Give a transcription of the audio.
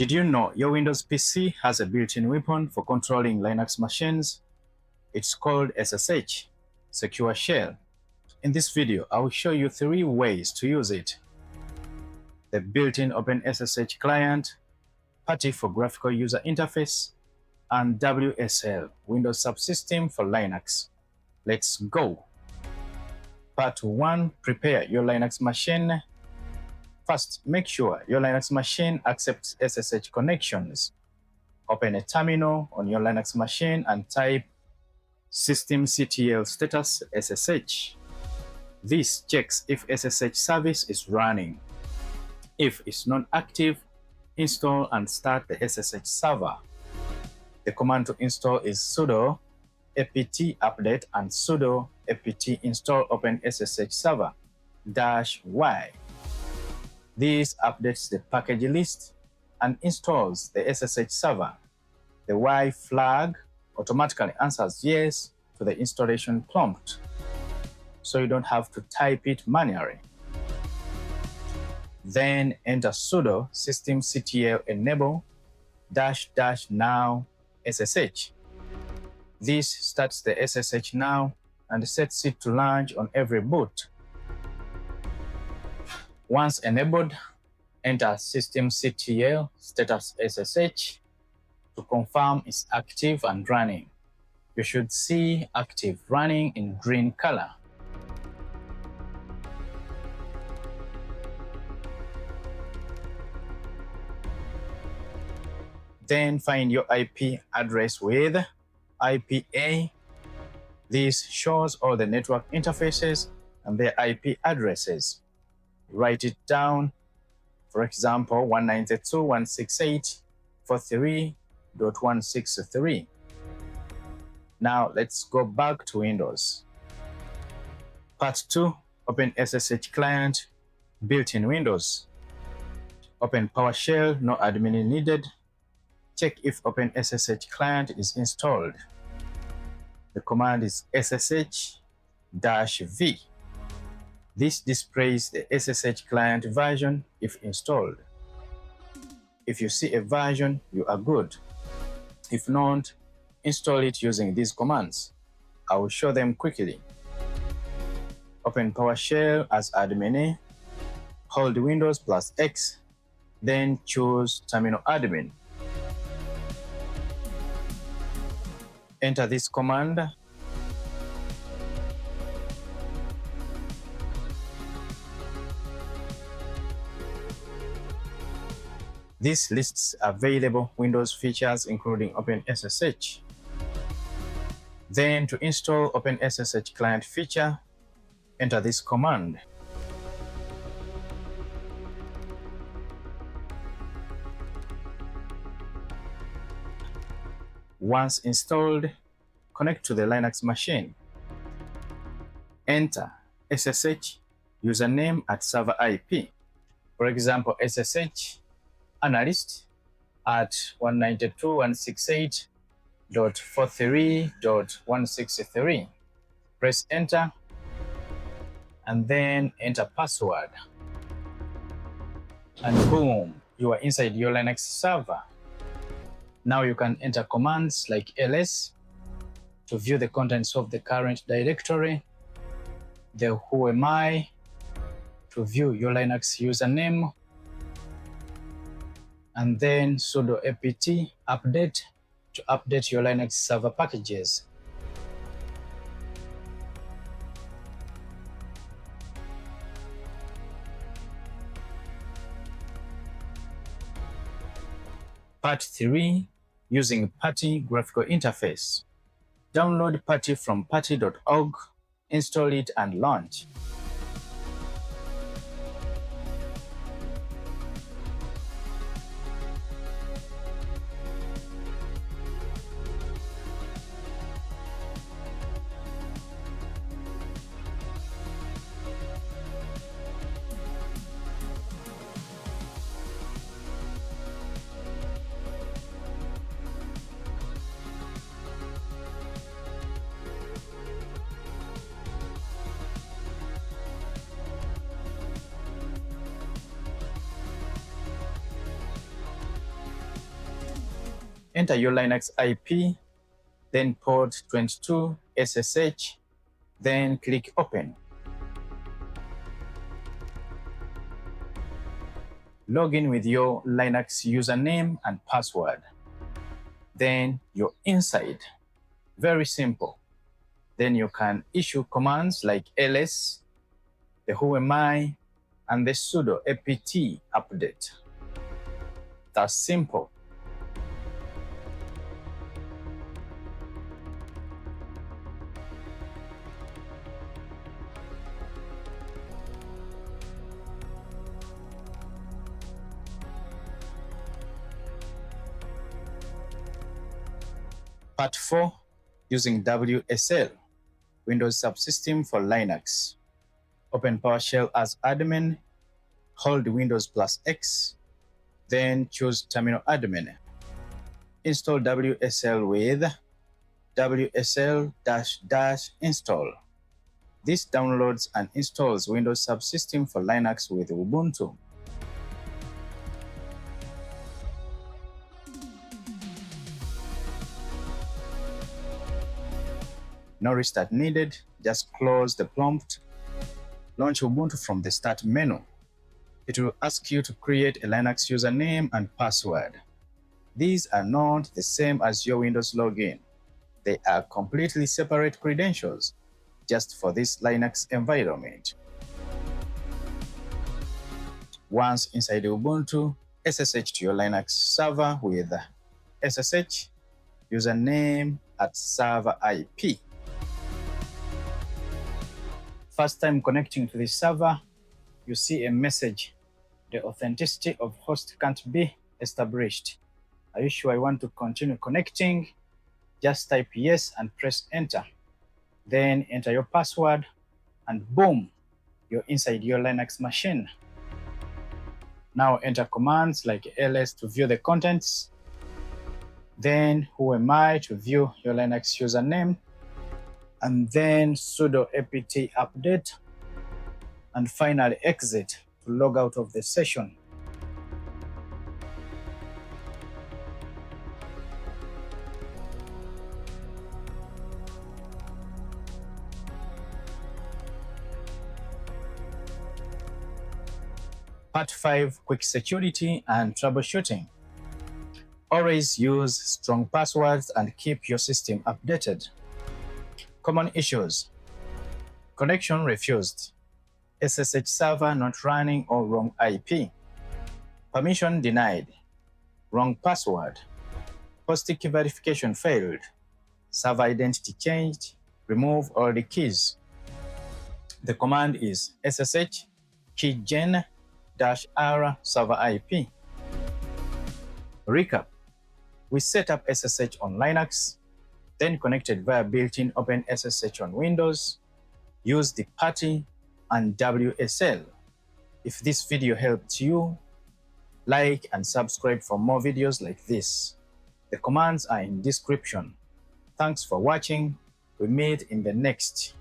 Did you know your Windows PC has a built-in weapon for controlling Linux machines? It's called SSH, Secure Shell. In this video, I will show you 3 ways to use it. The built-in OpenSSH Client, Putty for graphical user interface, and WSL, Windows Subsystem for Linux. Let's go. Part 1. Prepare your Linux machine. First, make sure your Linux machine accepts SSH connections. Open a terminal on your Linux machine and type systemctl status SSH. This checks if SSH service is running. If it's not active, install and start the SSH server. The command to install is sudo apt update and sudo apt install OpenSSH server -y. This updates the package list and installs the SSH server. The Y flag automatically answers yes to the installation prompt, so you don't have to type it manually. Then enter sudo systemctl enable --now SSH. This starts the SSH now and sets it to launch on every boot. Once enabled, enter systemctl status SSH to confirm it's active and running. You should see active running in green color. Then find your IP address with IPA. This shows all the network interfaces and their IP addresses. Write it down. For example, 192.168.43.163. Now let's go back to Windows. Part 2. Open SSH Client, built-in Windows. Open PowerShell, no admin needed. Check if OpenSSH Client is installed. The command is ssh-v. This displays the SSH Client version if installed. If you see a version, you are good. If not, install it using these commands. I will show them quickly. Open PowerShell as admin A, hold Windows +X, then choose Terminal Admin. Enter this command. This lists available Windows features including OpenSSH. Then to install OpenSSH Client feature, enter this command. Once installed, connect to the Linux machine. Enter SSH username at server IP. For example, SSH analyst at 192.168.43.163. Press enter and then enter password. And boom, you are inside your Linux server. Now you can enter commands like ls to view the contents of the current directory, the whoami to view your Linux username, and then sudo apt update to update your Linux server packages. Part 3. Using Putty graphical interface. Download Putty from putty.org, install it and launch. enter your Linux IP, then port 22 SSH, then click Open. Log in with your Linux username and password. Then you're inside. Very simple. Then you can issue commands like ls, the who am I, and the sudo apt update. That's simple. Part 4, using WSL, Windows Subsystem for Linux. Open PowerShell as admin, hold Windows +X, then choose Terminal Admin. Install WSL with WSL-install. This downloads and installs Windows Subsystem for Linux with Ubuntu. No restart needed, just close the prompt. Launch Ubuntu from the Start menu. It will ask you to create a Linux username and password. These are not the same as your Windows login. They are completely separate credentials, just for this Linux environment. Once inside Ubuntu, SSH to your Linux server with SSH username at server IP. First time connecting to the server, you see a message. The authenticity of host can't be established. Are you sure I want to continue connecting? Just type yes and press enter. Then enter your password and boom, you're inside your Linux machine. Now enter commands like ls to view the contents. Then who am I to view your Linux username. And then sudo apt update. And finally exit to log out of the session. Part 5, quick security and troubleshooting. Always use strong passwords and keep your system updated. Common issues: connection refused, SSH server not running or wrong IP, permission denied, wrong password, host key verification failed, server identity changed, remove all the keys. The command is SSH keygen-r server IP. Recap: we set up SSH on Linux, then connected via built-in OpenSSH on Windows, use the Putty and WSL. If this video helped you, like and subscribe for more videos like this. The commands are in description. Thanks for watching. We meet in the next.